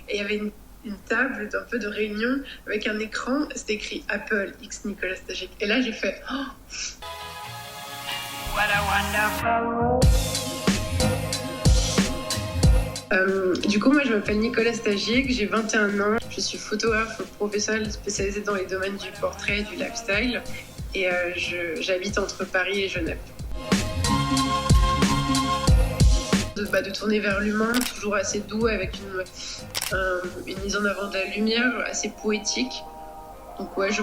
Et il y avait une table d'un peu de réunion avec un écran, c'était écrit Apple X Nicolas Stagic. Et là j'ai fait oh, what a wonderful. Du coup, moi je m'appelle Nicolas Stagic, j'ai 21 ans, je suis photographe professionnelle spécialisée dans les domaines du portrait et du lifestyle et j'habite entre Paris et Genève. De tourner vers l'humain, toujours assez doux avec une mise en avant de la lumière, assez poétique. Donc ouais, je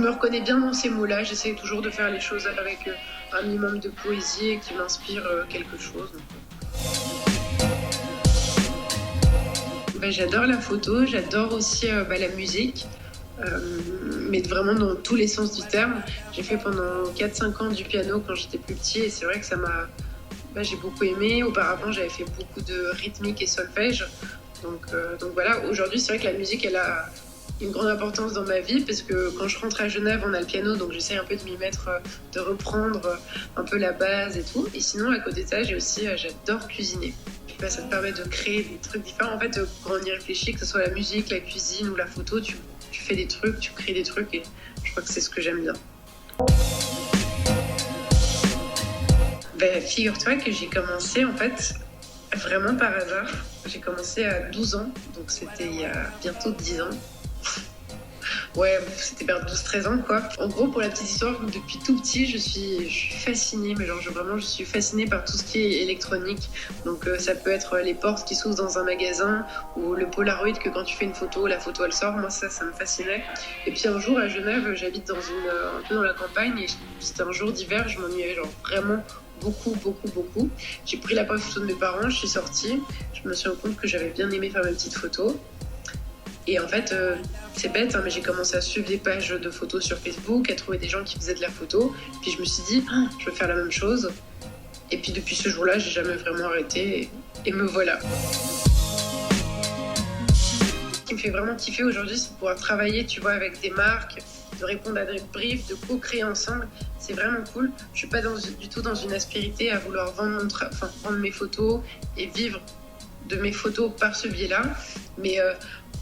me reconnais bien dans ces mots-là, j'essaie toujours de faire les choses avec un minimum de poésie et qui m'inspire quelque chose. J'adore la photo, j'adore aussi la musique, mais vraiment dans tous les sens du terme. J'ai fait pendant 4-5 ans du piano quand j'étais plus petit et c'est vrai que ça m'a... j'ai beaucoup aimé. Auparavant, j'avais fait beaucoup de rythmique et solfège. Donc voilà, aujourd'hui, c'est vrai que la musique, elle a une grande importance dans ma vie parce que quand je rentre à Genève, on a le piano, donc j'essaie un peu de m'y mettre, de reprendre un peu la base et tout. Et sinon, à côté de ça, j'adore cuisiner. Ça te permet de créer des trucs différents. En fait, quand on y réfléchit, que ce soit la musique, la cuisine ou la photo, tu fais des trucs, tu crées des trucs et je crois que c'est ce que j'aime bien. Figure-toi que j'ai commencé en fait vraiment par hasard. J'ai commencé à 12 ans, donc c'était il y a bientôt 10 ans. Ouais, c'était vers 12-13 ans quoi. En gros, pour la petite histoire, depuis tout petit, je suis fascinée, mais je suis fascinée par tout ce qui est électronique. Donc ça peut être les portes qui s'ouvrent dans un magasin ou le Polaroid que quand tu fais une photo, la photo elle sort. Moi ça me fascinait. Et puis un jour à Genève, j'habite un peu dans la campagne et c'était un jour d'hiver, je m'ennuyais vraiment beaucoup. J'ai pris la photo de mes parents, je suis sortie, je me suis rendu compte que j'avais bien aimé faire mes petites photos. Et en fait, c'est bête, hein, mais j'ai commencé à suivre des pages de photos sur Facebook, à trouver des gens qui faisaient de la photo. Puis je me suis dit, je veux faire la même chose. Et puis depuis ce jour-là, j'ai jamais vraiment arrêté. Et me voilà. Ce qui me fait vraiment kiffer aujourd'hui, c'est de pouvoir travailler, tu vois, avec des marques, de répondre à des briefs, de co-créer ensemble. C'est vraiment cool. Je suis pas du tout dans une aspérité à vouloir vendre mes photos et vivre de mes photos par ce biais-là. Mais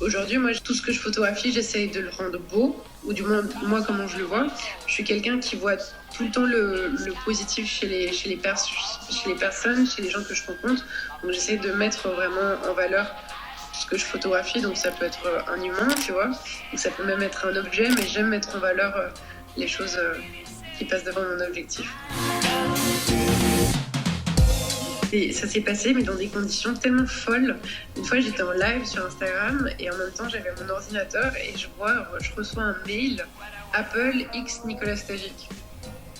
aujourd'hui, moi, tout ce que je photographie, j'essaye de le rendre beau, ou du moins, moi, comment je le vois. Je suis quelqu'un qui voit tout le temps le positif chez les personnes, chez les gens que je rencontre. Donc, j'essaie de mettre vraiment en valeur ce que je photographie. Donc, ça peut être un humain, tu vois. Donc, ça peut même être un objet, mais j'aime mettre en valeur les choses qui passent devant mon objectif. Et ça s'est passé, mais dans des conditions tellement folles. Une fois, j'étais en live sur Instagram et en même temps, j'avais mon ordinateur et je reçois un mail Apple X Nicolas Stagic.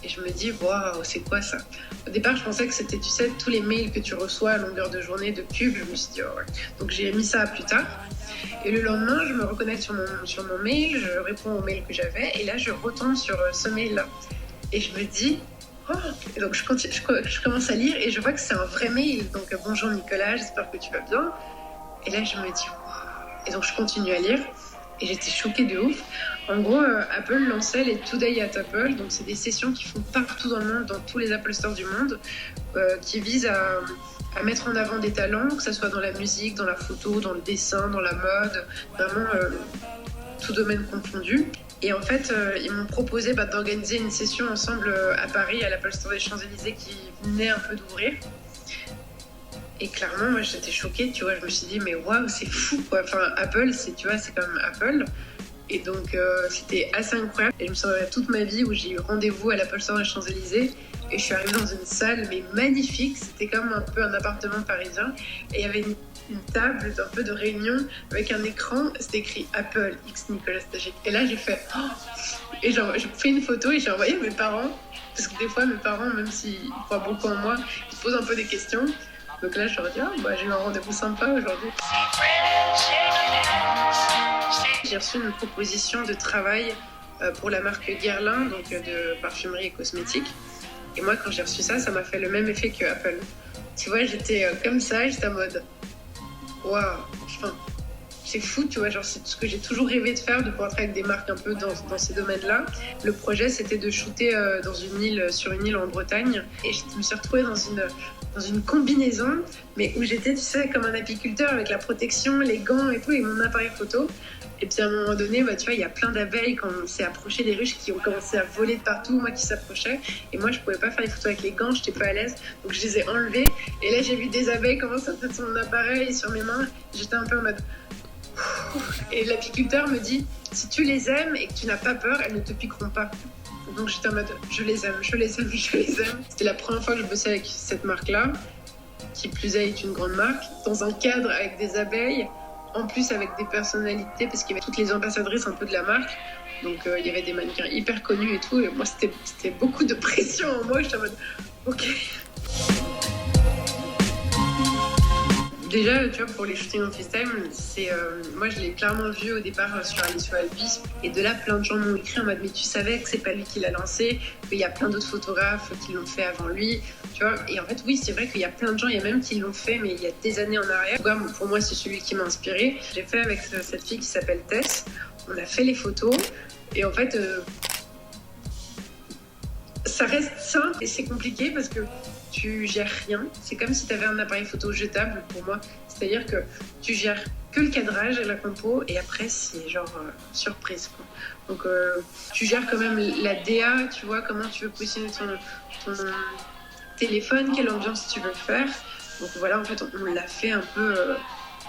Et je me dis, waouh, c'est quoi ça? Au départ, je pensais que c'était, tu sais, tous les mails que tu reçois à longueur de journée de pub. Je me suis dit, oh ouais. Donc j'ai mis ça à plus tard. Et le lendemain, je me reconnecte sur mon mail, je réponds au mail que j'avais et là, je retombe sur ce mail-là. Et je me dis, oh. Et donc je commence à lire et je vois que c'est un vrai mail. Donc bonjour Nicolas, j'espère que tu vas bien. Et là je me dis wow. Et donc je continue à lire et j'étais choquée de ouf. En gros, Apple lançait les Today at Apple. Donc c'est des sessions qui font partout dans le monde, dans tous les Apple Stores du monde, qui visent à mettre en avant des talents, que ce soit dans la musique, dans la photo, dans le dessin, dans la mode, vraiment tout domaine confondu. Et en fait, ils m'ont proposé d'organiser une session ensemble à Paris, à l'Apple Store des Champs-Élysées qui venait un peu d'ouvrir. Et clairement, moi, j'étais choquée, tu vois. Je me suis dit, mais waouh, c'est fou, quoi. Enfin, Apple, c'est quand même Apple. Et donc, c'était assez incroyable. Et je me souviens toute ma vie où j'ai eu rendez-vous à l'Apple Store des Champs-Élysées. Et je suis arrivée dans une salle, mais magnifique. C'était comme un peu un appartement parisien. Et il y avait une table d'un peu de réunion avec un écran, c'était écrit Apple X Nicolas Stagic. Et là j'ai fait oh. Et j'ai fait une photo et j'ai envoyé à mes parents, parce que des fois mes parents, même s'ils croient beaucoup en moi, ils se posent un peu des questions. Donc là je leur dis j'ai eu un rendez-vous sympa aujourd'hui. J'ai reçu une proposition de travail pour la marque Guerlain, donc de parfumerie et cosmétiques. Et moi quand j'ai reçu ça m'a fait le même effet que Apple. Tu vois, j'étais comme ça, j'étais en mode waouh, enfin, c'est fou, tu vois, genre c'est ce que j'ai toujours rêvé de faire, de pouvoir travailler avec des marques un peu dans ces domaines-là. Le projet, c'était de shooter sur une île en Bretagne, et je me suis retrouvée dans une combinaison, mais où j'étais, tu sais, comme un apiculteur avec la protection, les gants et tout, et mon appareil photo. Et puis à un moment donné, bah, tu vois, il y a plein d'abeilles quand on s'est approché des ruches qui ont commencé à voler de partout, moi qui s'approchais. Et moi, je pouvais pas faire les photos avec les gants, j'étais pas à l'aise. Donc je les ai enlevés. Et là, j'ai vu des abeilles commencer à faire sur mon appareil, sur mes mains. J'étais un peu en mode... Et l'apiculteur me dit, si tu les aimes et que tu n'as pas peur, elles ne te piqueront pas. Donc j'étais en mode, je les aime. C'était la première fois que je bossais avec cette marque-là, qui plus est une grande marque, dans un cadre avec des abeilles, en plus avec des personnalités, parce qu'il y avait toutes les ambassadrices un peu de la marque. Donc il y avait des mannequins hyper connus et tout. Et moi, c'était beaucoup de pression en moi. J'étais en mode, ok. Déjà, tu vois, pour les shootings en FaceTime, moi je l'ai clairement vu au départ sur Alice Alvis. Et de là, plein de gens m'ont écrit en mode, mais tu savais que c'est pas lui qui l'a lancé, qu'il y a plein d'autres photographes qui l'ont fait avant lui. Tu vois, et en fait, oui, c'est vrai qu'il y a plein de gens, il y a même qui l'ont fait, mais il y a des années en arrière. Pour moi, c'est celui qui m'a inspiré. J'ai fait avec cette fille qui s'appelle Tess. On a fait les photos. Et en fait, ça reste simple et c'est compliqué parce que tu gères rien. C'est comme si tu avais un appareil photo jetable pour moi. C'est-à-dire que tu gères que le cadrage et la compo et après c'est genre surprise, quoi. Donc tu gères quand même la DA, tu vois, comment tu veux positionner ton téléphone, quelle ambiance tu veux faire. Donc voilà, en fait on l'a fait un peu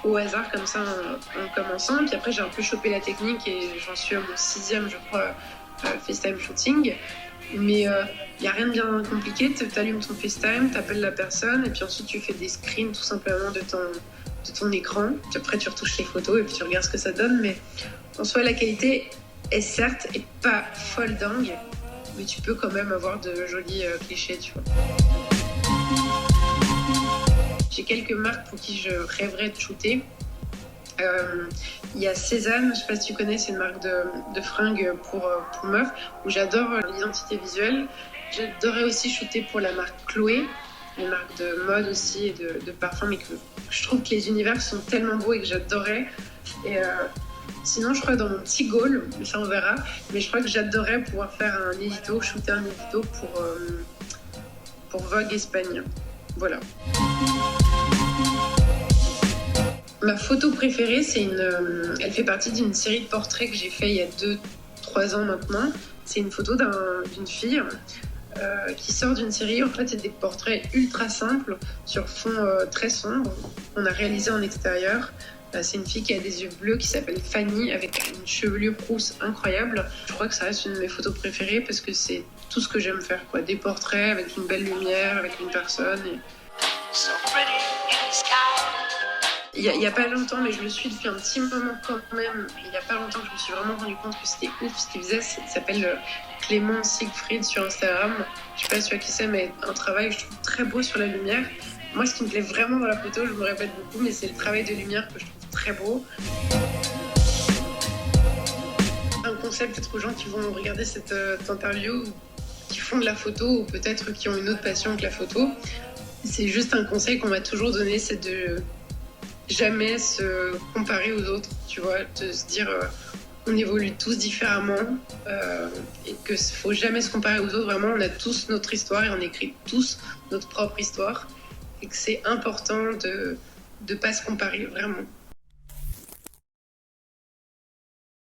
au hasard comme ça en commençant. Puis après j'ai un peu chopé la technique et j'en suis à mon 6e, je crois, FaceTime shooting. Mais il n'y a rien de bien compliqué. Tu allumes ton FaceTime, tu appelles la personne et puis ensuite tu fais des screens tout simplement de ton écran. Puis après tu retouches les photos et puis tu regardes ce que ça donne. Mais en soi, la qualité est certes pas folle dingue, mais tu peux quand même avoir de jolis clichés, tu vois. J'ai quelques marques pour qui je rêverais de shooter. Il y a Cézanne, je sais pas si tu connais, c'est une marque de fringues pour meufs, où j'adore l'identité visuelle. J'adorais aussi shooter pour la marque Chloé, une marque de mode aussi et de parfum, mais que je trouve que les univers sont tellement beaux et que j'adorais. Et sinon, je crois dans mon petit goal, mais ça on verra, mais je crois que j'adorais pouvoir faire un édito, shooter un édito pour Vogue Espagne. Voilà. Ma photo préférée, elle fait partie d'une série de portraits que j'ai fait il y a 2-3 ans maintenant. C'est une photo d'une fille qui sort d'une série. En fait, c'est des portraits ultra simples sur fond très sombre. On a réalisé en extérieur. C'est une fille qui a des yeux bleus qui s'appelle Fanny avec une chevelure rousse incroyable. Je crois que ça reste une de mes photos préférées parce que c'est tout ce que j'aime faire, quoi. Des portraits avec une belle lumière, avec une personne. Il n'y a pas longtemps, mais je le suis depuis un petit moment quand même. Il n'y a pas longtemps que je me suis vraiment rendu compte que c'était ouf ce qu'il faisait. Il s'appelle Clément Siegfried sur Instagram. Je sais pas si tu vois qui c'est, mais un travail je trouve très beau sur la lumière. Moi, ce qui me plaît vraiment dans la photo, je me répète beaucoup, mais c'est le travail de lumière que je trouve très beau. Un conseil peut-être aux gens qui vont regarder cette interview, qui font de la photo ou peut-être qui ont une autre passion que la photo. C'est juste un conseil qu'on m'a toujours donné, c'est de jamais se comparer aux autres, tu vois, de se dire on évolue tous différemment et que faut jamais se comparer aux autres. Vraiment, on a tous notre histoire et on écrit tous notre propre histoire et que c'est important de pas se comparer, vraiment.